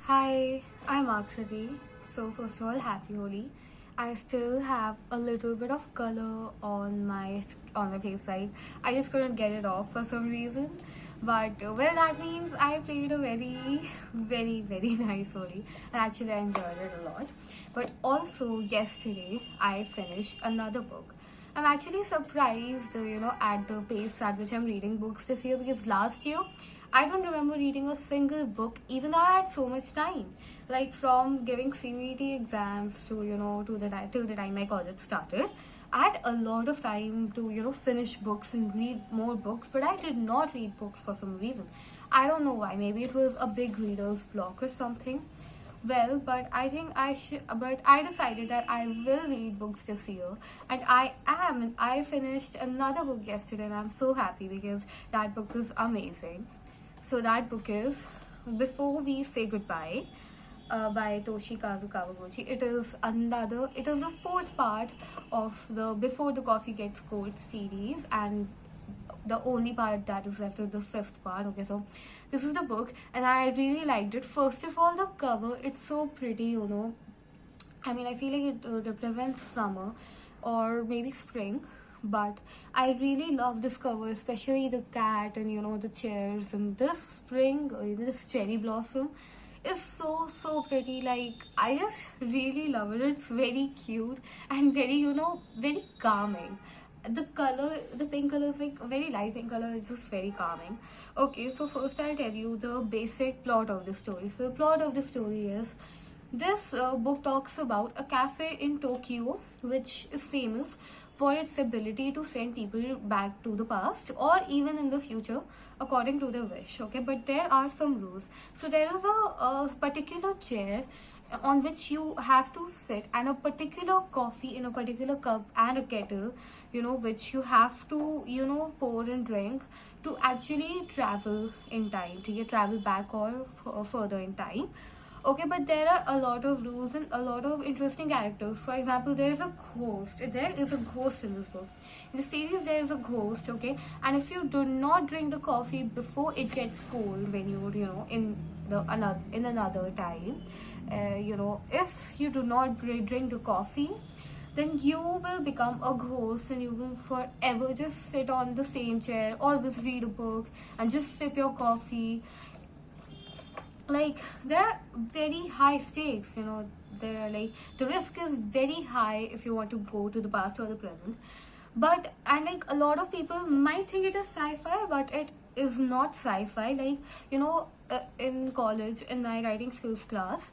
Hi, I'm Aakriti. So first of all, happy Holi. I still have a little bit of color on my face. Like I just couldn't get it off for some reason. But well, that means I played a very nice Holi, and actually I enjoyed it a lot. But also yesterday I finished another book. I'm actually surprised, at the pace at which I'm reading books this year because last year I don't remember reading a single book, even though I had so much time. Like from giving CVT exams to till the time my college started, I had a lot of time to finish books and read more books, but I did not read books for some reason. I don't know why. Maybe it was a big reader's block or something. Well, but I think I should. But I decided that I will read books this year, and I am. And I finished another book yesterday, and I'm so happy because that book was amazing. So that book is Before We Say Goodbye by Toshikazu Kawaguchi. It is the fourth part of the Before the Coffee Gets Cold series, and the only part that is left is the fifth part. Okay, so this is the book, and I really liked it. First of all, the cover, it's so pretty. I mean, I feel like it represents summer or maybe spring, but I really love this cover, especially the cat and the chairs and this spring, this cherry blossom is so pretty. Like I just really love it. It's very cute and very calming. The pink color is like a very light pink color. It's just very calming. Okay, so first I'll tell you the basic plot of the story. So the plot of the story is this book talks about a cafe in Tokyo which is famous for its ability to send people back to the past or even in the future according to their wish. Okay, but there are some rules. So there is a particular chair on which you have to sit, and a particular coffee in a particular cup and a kettle, which you have to pour and drink to actually travel in time, to get travel back or further in time. Okay, but there are a lot of rules and a lot of interesting characters. For example, there is a ghost. There is a ghost in this book. In the series, there is a ghost. Okay, and if you do not drink the coffee before it gets cold, when in another time, if you do not drink the coffee, then you will become a ghost and you will forever just sit on the same chair, always read a book, and just sip your coffee. Like there are very high stakes. There are like the risk is very high if you want to go to the past or the present. But and like a lot of people might think it is sci-fi, but it is not sci-fi. Like in college, in my writing skills class,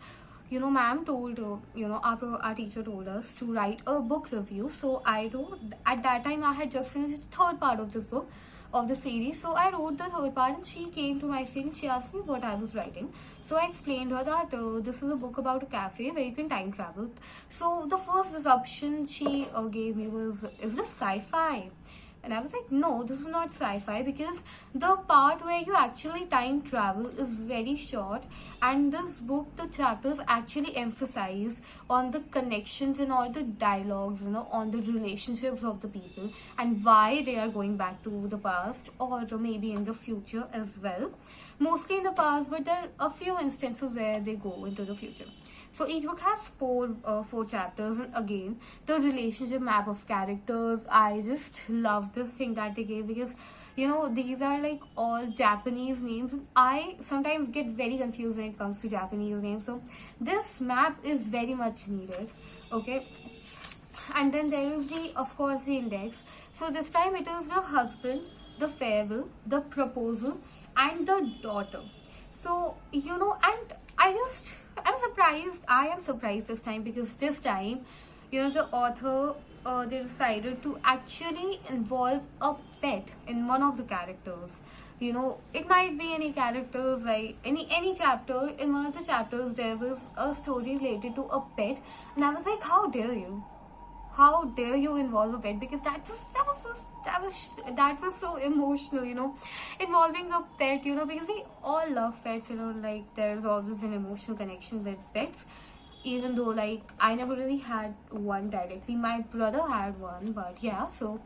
ma'am told our teacher told us to write a book review. So I wrote. At that time I had just finished the third part of this book, of the series. So I wrote the third part, and she came to my seat and she asked me what I was writing. So I explained her that this is a book about a cafe where you can time travel. So the first assumption she gave me was, is this sci-fi? And I was like, no, this is not sci-fi, because the part where you actually time travel is very short, and this book, the chapters actually emphasize on the connections and all the dialogues, on the relationships of the people and why they are going back to the past or maybe in the future as well. Mostly in the past, but there are a few instances where they go into the future. So each book has four chapters, and again the relationship map of characters. I just love this thing that they gave, because these are like all Japanese names. I sometimes get very confused when it comes to Japanese names, so this map is very much needed. Okay, and then there is of course the index. So this time it is the husband, the farewell, the proposal, and the daughter. So and I am surprised this time, because this time the author they decided to actually involve a pet in one of the characters. It might be any characters, like any chapter. In one of the chapters there was a story related to a pet, and I was like, how dare you involve a pet? Because that was so emotional, involving a pet, because we all love pets, like there's always an emotional connection with pets. Even though like I never really had one directly, my brother had one, but yeah. So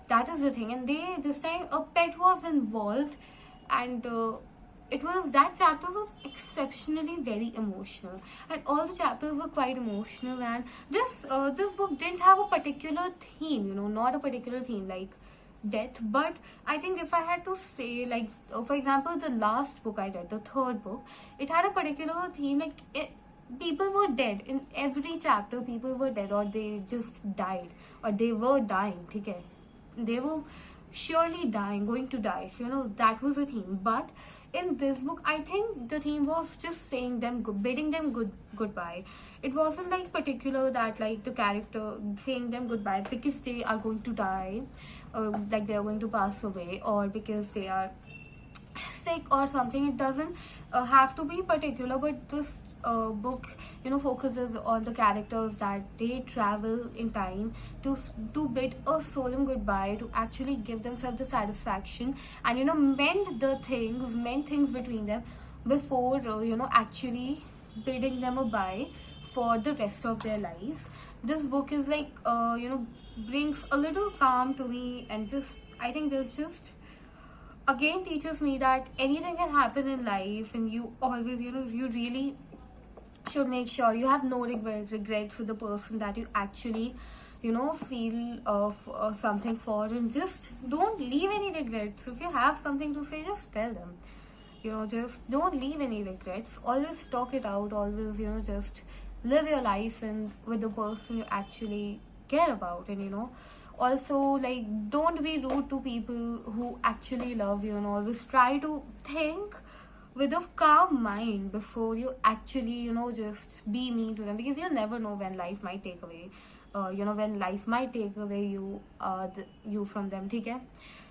that is the thing, and this time a pet was involved, and that chapter was exceptionally very emotional, and all the chapters were quite emotional. And this book didn't have a particular theme, not a particular theme like death. But I think if I had to say, like, for example, the last book I read, the third book, it had a particular theme. Like, people were dead in every chapter. People were dead, or they just died, or they were dying. Okay, they were surely dying, going to die. So, that was the theme. But in this book, I think the theme was just saying them bidding them goodbye. It wasn't like particular that, like, the character saying them goodbye because they are going to die, like they are going to pass away, or because they are sick or something. It doesn't have to be particular, but this book focuses on the characters, that they travel in time to bid a solemn goodbye, to actually give themselves the satisfaction, and mend things between them before actually bidding them a bye for the rest of their lives. This book is like brings a little calm to me, and just I think this just again teaches me that anything can happen in life, and you always you really should make sure you have no regrets with the person that you actually feel of something for, and just don't leave any regrets. If you have something to say, just tell them. Just don't leave any regrets. Always talk it out. Always just live your life and with the person you actually care about. And also, like, don't be rude to people who actually love you, and always try to think with a calm mind before you actually just be mean to them, because you never know when life might take away you from them. Okay,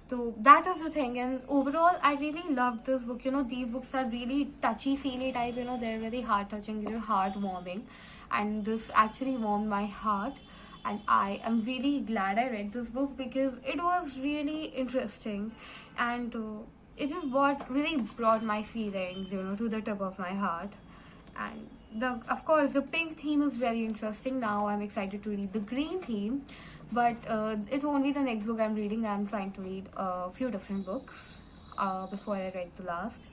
so that is the thing. And overall, I really loved this book. These books are really touchy feely type. They're very heart touching, very heartwarming, and this actually warmed my heart. And I am really glad I read this book, because it was really interesting, and it is what really brought my feelings to the tip of my heart. And of course, the pink theme is very interesting. Now I'm excited to read the green theme, but it's only the next book I'm reading. I'm trying to read a few different books before I read the last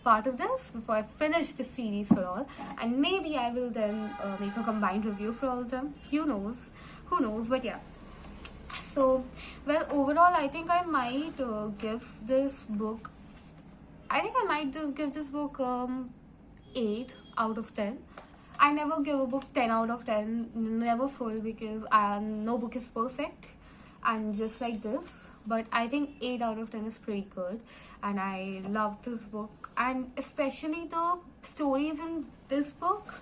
part of this, before I finish the series for all, and maybe I will then make a combined review for all of them. Who knows? But yeah. So, well, overall, I think I might give this book. Just give this book 8 out of 10. I never give a book 10 out of 10, never full, because no book is perfect, and just like this. But I think 8 out of 10 is pretty good, and I love this book, and especially the stories in this book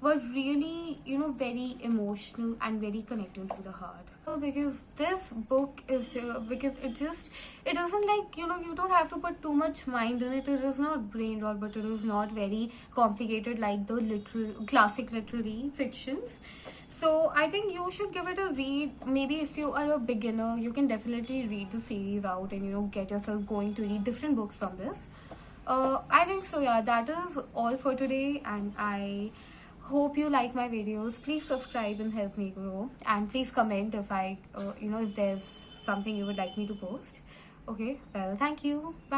were really very emotional and very connecting to the heart. Because this book is because it doesn't, like, you don't have to put too much mind in it. It is not brain rot, but it is not very complicated like the classic literary fictions. So I think you should give it a read. Maybe if you are a beginner, you can definitely read the series out and get yourself going to read different books from this. I think so. Yeah, that is all for today, and I hope you like my videos. Please subscribe and help me grow, and please comment if if there's something you would like me to post. Okay, well, thank you. Bye.